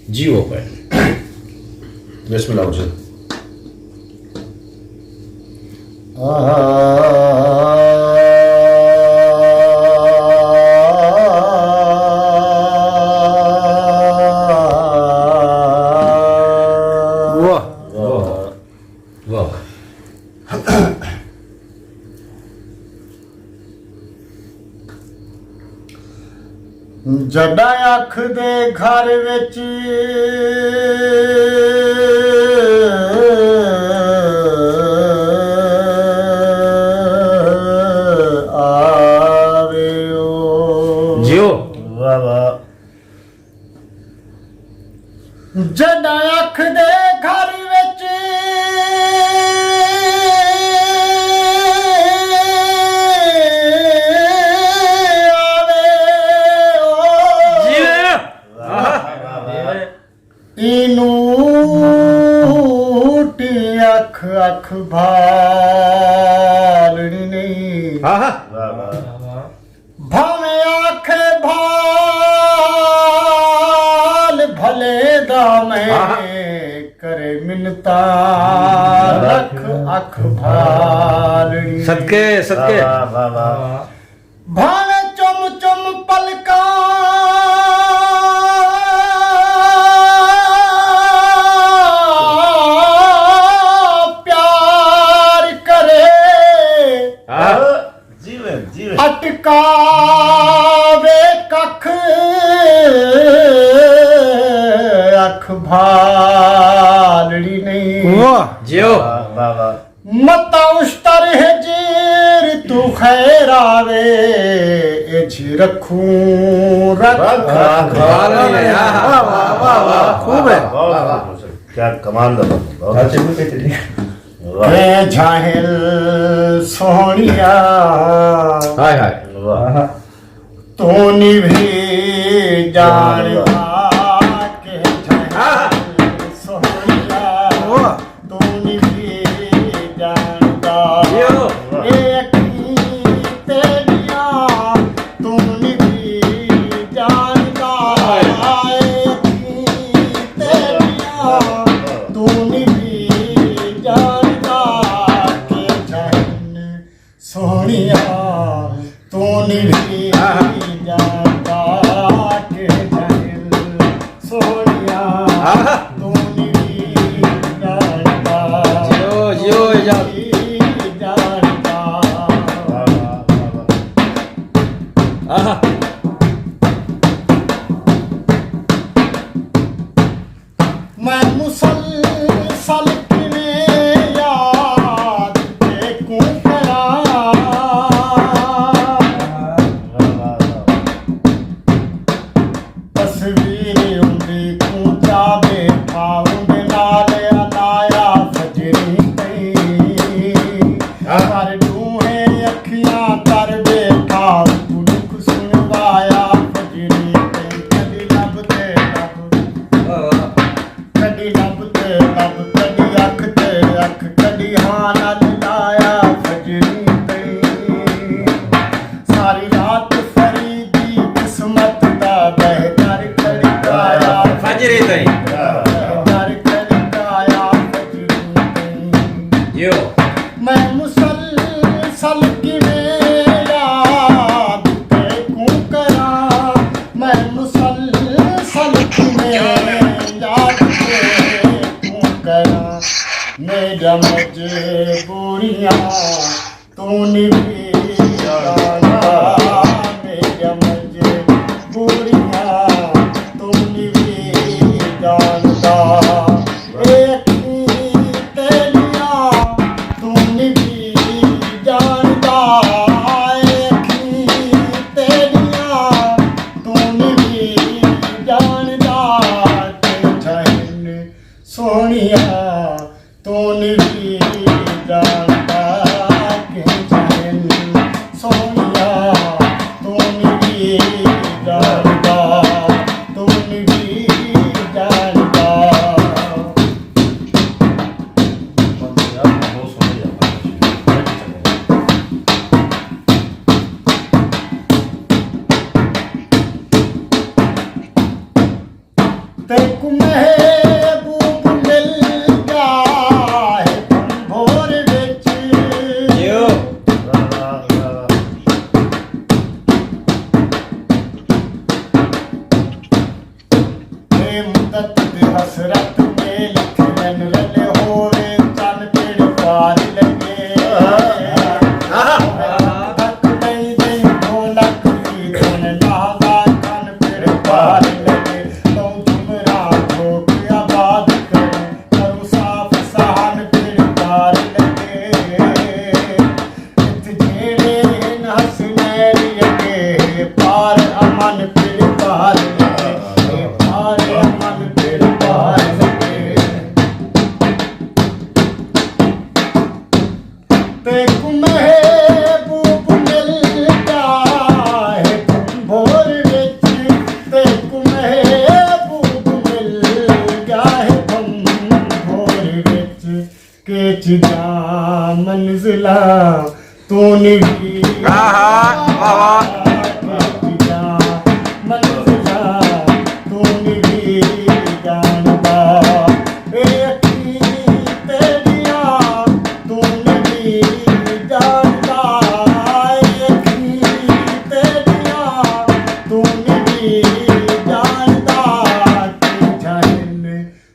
जीओ पर बिस्मिल्लाह हुसैन जड़ा अख दे घर विच आवे जियो वाह वाह जड़ा अख दे घर विच अख अख भालनी नहीं भावे आख भाल भले दा मैं करे मिन्नता अख अख भालनी सदके सदके भावे चुम चुम पलका अटकावे कख अख भालड़ी नहीं जियो मता उस्तर है जीर तू खैर आवे एज रखूं रख खूब है क्या कमाल दा जाहिल सोनिया हाय हाय तू भी जानता के जाहिल सोनिया तू भी जानता एक तेरिया तू भी जानता एक तेरिया तू भी जानता सोनिया तू भी जानता के जाहिल सोनिया तू भी जानता जियो जियो जानता मैं मुसलसल मैं मुसलसल किवें याद ते कूं करा मैं मुसलसल किवें याद ते कूं करा मेरा मजबूरियां तू भी जानता मेरा मजबूरियां तू भी जानता सोनिया तू भी जानता के जाहिल सोनिया तू भी जानता तू भी जानता तेकु महबूब मिल जाए भोर विच जियो मुद्दत दी हसरत में लिखन रले होवे तन पेड़ पार लगे तक नहीं दई ढोलक की धुन नागा तन पेड़ पार लगे तो झुमरा ठोक आबाद करे करूं साफ सहन पेड़ पार लगे इत जेड़े इन हसनैन अगे पार अमन पेड़ पार लगे पार अमन पेड़ पार लगे तेकु महबूब मिल जाए भोर विच तेकु महबूब मिल जाए भोर विच के चीज़ां मंजिलां तू नहीं आहा वाह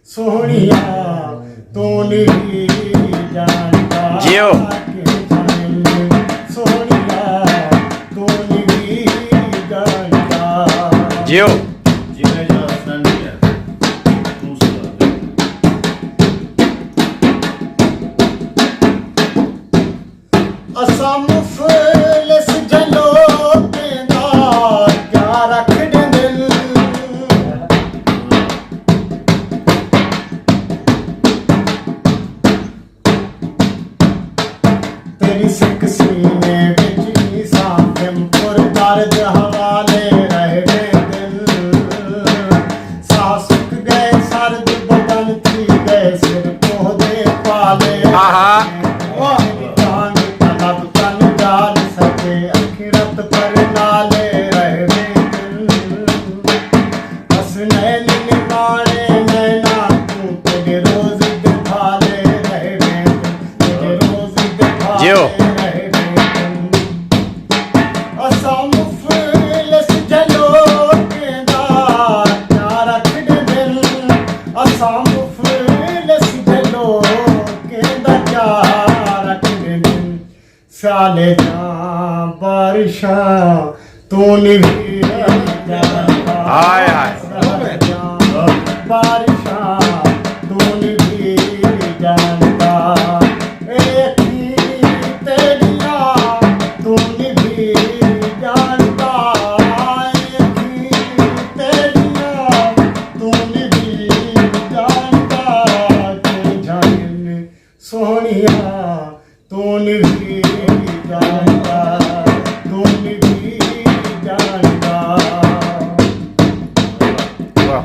सोनिया तू नहीं जानता जियो सोनिया तू नहीं जानता जियो जी मैं एजाज हसनैन नहीं है तू सुना असा मुफलिस जलो पेंदा क्या रख दे दिल तेरी सिक सीने विच साफिम पुर दर्द हवाले रह गए दिल सांस सुख गए सर्द बदन थी गए सिर को दे पाले आहा जान तलब तन जान सके अखिरत पर नाले रह गए दिल हसनैन निगाहे नैना तू तेरे रोज दिखाले रह गए तेरे रोज दिखाले जियो। रह गए असा मुफलिस जलो केंदा क्या रख दे दिल असा मुफलिस जलो केंदा क्या रख दे दिल साले जां बारिशां तू नहीं जानता हाय हाय बारिशां तू नहीं जानता एक ही तेरियां तू नहीं जानता एक ही तेरियां तू नहीं जानता तू जाने सोनिया तू नहीं जानता तू नहीं जानता वाह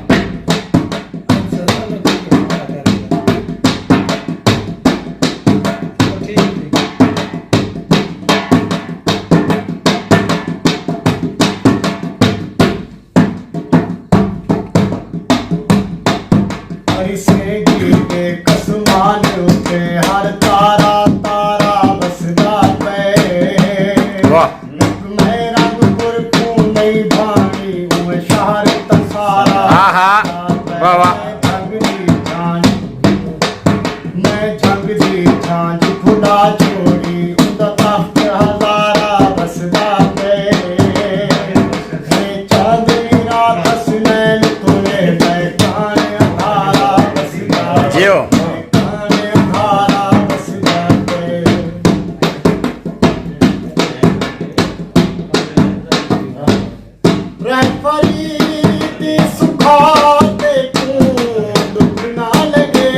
से गीते कसमान उते हर तारा तारा बसदा पे वाह मैं रंगपुर को नहीं भानी मैं शहर तसारा आहा वाह वाह मैं जंग दी झांझ खुदा छोड़ी उदा तख्त हजारा बसदा पे चांदनी रात हसनैन तुले बैठान अधारा बसदा जियो बैठान अधारा बसदा पे रहफरी दी सुखा ते तू दुख ना लगे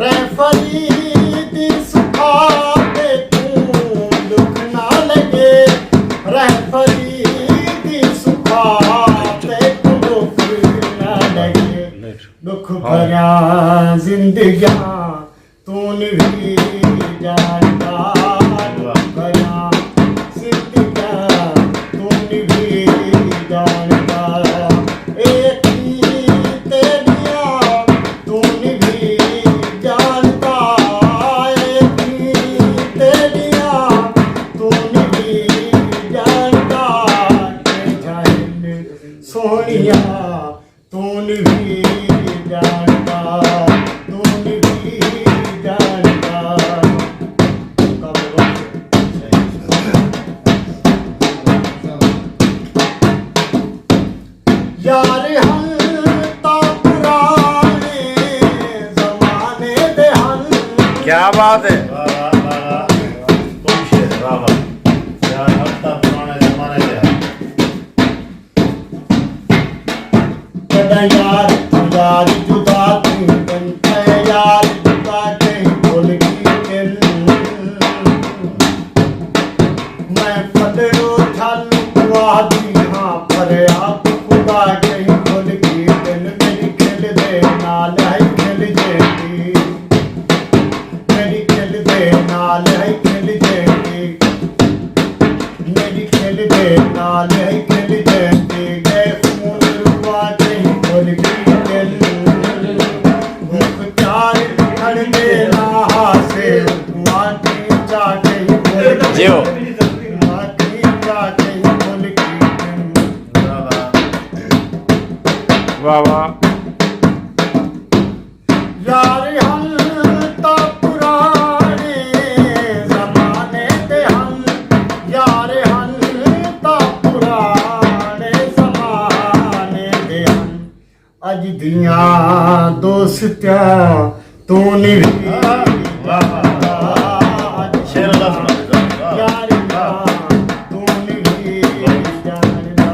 रहफरी दी सुखा ते तू दुख ना लगे रहफरी दी सुखा ते तू दुख ना लगे दुख भरा जिंदगियां तू नहीं जानता दुख भरा जिंदगियां तू नहीं जानता ਬਾਤ ਹੈ। ਵਾਹ ਵਾਹ ਵਾਹ ਵਾਹ ਕੋਈ ਸ਼ੇਰ ਵਾਹ ਵਾਹ ਯਾਰ ਹਫਤਾ ਪੁਰਾਣੇ ਜ਼ਮਾਨੇ ਦੇ ਕਦਾ ਯਾਰ ਯਾਰ ਜੁਦਾ ਤੂੰ ਬੰਤੇ ਯਾਰ ਜੁਦਾ ਕਹੀਂ ਭੁੱਲ ਗਈ ਦਿਲ ਮੈਂ ਪੜੋ ਠੱਲ ਪੁਆਦੀ ਹਾਂ ਭਰਿਆ ਖੁਦਾ ਕਹੀਂ ਭੁੱਲ ਗਈ ਦਿਲ ਮੇਰੀ ਖਿਲ ਦੇ ਨਾਲ ਹੈ ਖਿਲ ਜੇਗੀ ਮੇਰੀ ਖਿਲ ਦੇ ਨਾਲ ਹੈ ਖਿਲ ਜੇਗੀ ਮੇਰੀ ਖਿਲ ਦੇ ਨਾਲ ਹੈ ਖਿਲ ਜੇਗੀ ਗਏ ਖੂਨ ਰੁਆ ਕਹੀਂ ਭੁੱਲ ਗਈ ਦਿਲ ਮੁਖਤਾਰ ਖੜਦੇ ਨਾ ਹਾਸੇ ਮਾਟੀ ਜਾ ਕਹੀਂ ਭੁੱਲ ਗਈ ਜਿਉ ਮਾਟੀ ਜਾ ਕਹੀਂ ਭੁੱਲ ਗਈ ਦਿਲ ਵਾਹ ਵਾਹ ਵਾਹ ਵਾਹ ਯਾਰ ਹਨ ਤਾਂ ਪੁਰਾਣੇ ਜ਼ਮਾਨੇ ਦੇ ਹਨ ਯਾਰ ਹਨ ਤਾਂ ਪੁਰਾਣੇ ਜ਼ਮਾਨੇ ਦੇ ਹਨ ਅੱਜ ਦੀਆਂ ਦੋਸਤਾਂ ਤੂੰ ਨਹੀਂ ਵਾਹ ਅੱਜ ਸ਼ੇਰ ਅੱਲਾ ਸੁਣਾ ਦੇ ਯਾਰੀਆਂ ਤੂੰ ਨਹੀਂ ਜਾਣਦਾ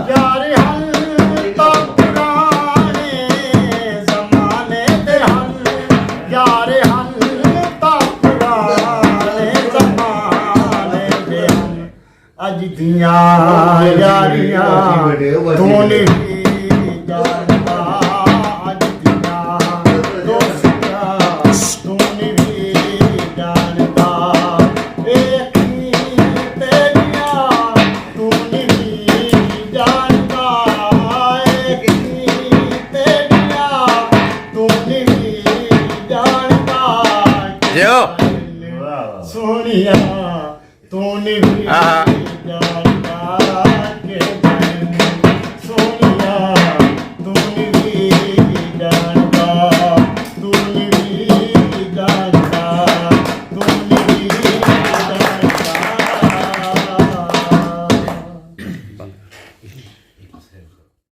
ਯਾਰ ਹਨ ਤਾਂ ਪੁਰਾਣੇ ਜ਼ਮਾਨੇ ਦੇ ਹਨ ਯਾਰ ਹਨ ਤਾਂ ਪੁਰਾਣੇ ਜ਼ਮਾਨੇ ਦੇ ਹਨ ਅੱਜ ਦੀਆਂ ਯਾਰੀਆਂ ਤੂੰ ਨਹੀਂ ਜਾਣਦਾ ਅੱਜ ਦੀਆਂ ਦੋਸਤਾਂ ਤੂੰ ਨਹੀਂ ਜਾਣਦਾ ਇਹ ਅੱਖੀਂ ਤੇਰੀਆਂ ਤੂੰ ਨਹੀਂ ਜਾਣਦਾ ਇਹ ਅੱਖੀਂ ਤੇਰੀਆਂ ਤੂੰ ਨਹੀਂ ਜਾਣਦਾ ਜਿਉ ਸੋਹਣੀਆ ਤੂੰ ਨਹੀਂ ਆਹਾ